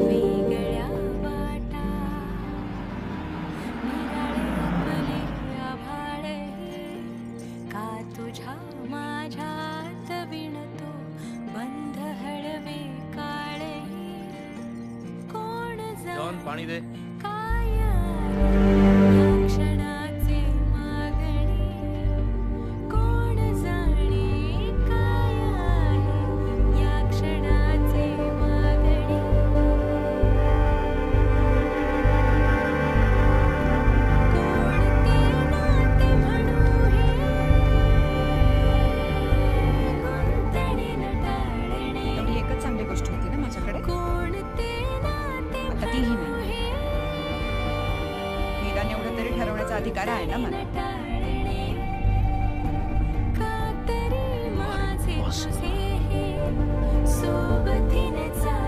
वेगळ्या वाटा निराळे आपले आभाळही का तुझ्या माझ्यात विणतो बंध हळवे काळही कोण जॉन पाणी दे काय या क्षणाचे मागणी कोण जाणे काय आहे या क्षणाचे मागणी कोणते नाते म्हणू हे गुंतणीन टाळणे एवढी एकच चांगली गोष्ट होती ना माझ्याकडे. कोणते नाते आता तीही नाही. म्हणू हे निदान एवढं तरी ठरवण्याचा अधिकार आहे ना मला.